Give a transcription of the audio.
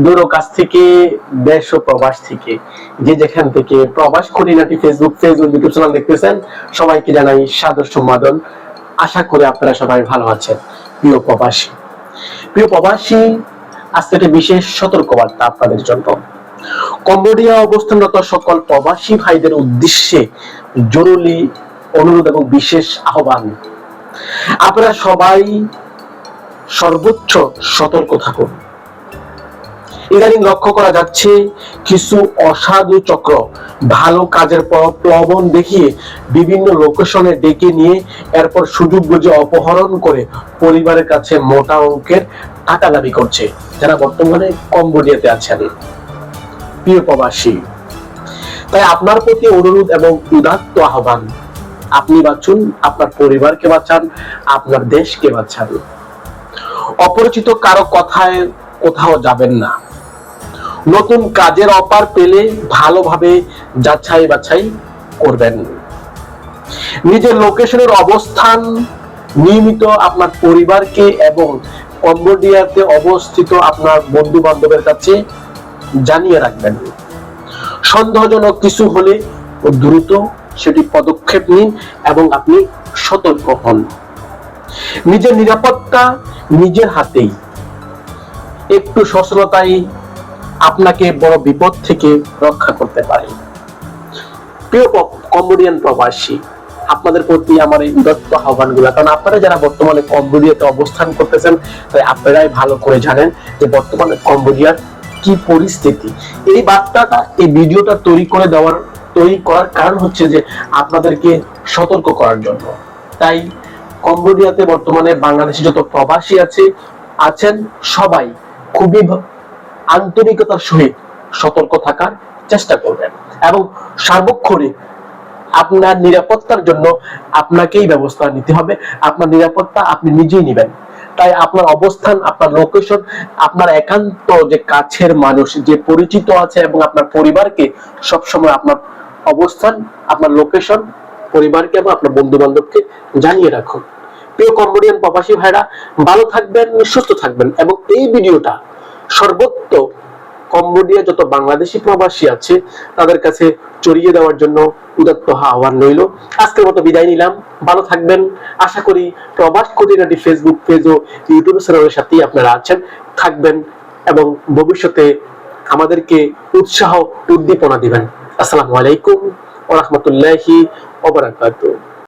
দূর ও কাছ থেকে, দেশ ও প্রবাস থেকে, যে যেখান থেকে প্রবাস খুঁটিনাটি ফেসবুক ইউটিউব চ্যানেল দেখতেছেন, সবাইকে জানাই সাদর সম্বোধন। আশা করি আপনারা সবাই ভালো আছেন। প্রিয় প্রবাসী, আজকে একটা বিশেষ সতর্কবার্তা আপনাদের জন্য। কম্বোডিয়া অবস্থানরত সকল প্রবাসী ভাইদের উদ্দেশ্যে জরুরি অনুরোধ এবং বিশেষ আহ্বান। আপনারা সবাই সর্বোচ্চ সতর্ক থাকুন। ইদানিং লক্ষ্য করা যাচ্ছে কিছু অসাধু চক্র ভালো কাজের প্রলোভন দেখিয়ে বিভিন্ন লোকেশনে ডেকে নিয়ে এরপর সুযোগ বুঝে অপহরণ করে পরিবারের কাছে মোটা অঙ্কের টাকা দাবি করছে, যারা বর্তমানে কম্বোডিয়াতে আছেন। প্রিয় প্রবাসী, তাই আপনার প্রতি অনুরোধ এবং উদাত্ত আহ্বান, আপনি বাঁচুন, আপনার পরিবারকে বাঁচান, আপনার দেশকে বাঁচান। অপরিচিত কারো কথায় কোথাও যাবেন না। নতুন কাজের অফার পেলে ভালোভাবে যাচাই বাছাই করবেন। নিজের লোকেশনের অবস্থান নিয়মিত আপনার পরিবারকে এবং কম্বোডিয়াতে অবস্থিত আপনার বন্ধু বান্ধবের কাছে জানিয়ে রাখবেন। সন্দেহজনক কিছু হলে দ্রুত সেটি পদক্ষেপ নিন এবং আপনি সতর্ক হন। নিজের নিরাপত্তা নিজের হাতেই। একটু সচেতনতাই আপনাকে বড় বিপদ থেকে রক্ষা করতে পারে। প্রিয় কম্বোডিয়ান প্রবাসী, আপনাদের প্রতি আমার এই উদাত্ত আহ্বানগুলো, কারণ আপনারা যারা বর্তমানে কম্বোডিয়াতে অবস্থান করতেছেন, তাই আপনারাই ভালো করে জানেন যে বর্তমানে কম্বোডিয়ার কি পরিস্থিতি। এই বার্তাটা, এই ভিডিওটা তৈরি করার কারণ হচ্ছে যে আপনাদেরকে সতর্ক করার জন্য। তাই কম্বোডিয়াতে বর্তমানে বাংলাদেশি যত প্রবাসী আছেন সবাই খুবই আন্তরিকতার সহিত সতর্ক থাকার চেষ্টা করবেন এবং সার্বক্ষণিক আপনার নিরাপত্তার জন্য আপনাকেই ব্যবস্থা নিতে হবে। আপনার নিরাপত্তা আপনি নিজেই নেবেন। তাই আপনার অবস্থান, আপনার লোকেশন, আপনার একান্ত যে কাছের মানুষ, যে পরিচিত আছে এবং আপনার পরিবারকে সবসময় আপনার অবস্থান, আপনার লোকেশন পরিবারকে এবং আপনার বন্ধু বান্ধবকে জানিয়ে রাখুন। প্রিয় কম্বোডিয়ান প্রবাসী ভাইরা, ভালো থাকবেন, সুস্থ থাকবেন এবং এই ভিডিওটা সর্বত্র কম্বোডিয়া যত বাংলাদেশি প্রবাসী আছে তাদের কাছে ছড়িয়ে দেওয়ার জন্য উদাত্ত আহ্বান রইল। আজকের মতো বিদায় নিলাম। ভালো থাকবেন। আশা করি প্রবাস খুঁটিনাটি ফেসবুক পেজ ও ইউটিউব চ্যানেলের সাথেই আপনারা থাকবেন এবং ভবিষ্যতে আমাদেরকে উৎসাহ উদ্দীপনা দিবেন। আসসালামু আলাইকুম ওয়া রাহমাতুল্লাহি ওয়া বারাকাতুহু।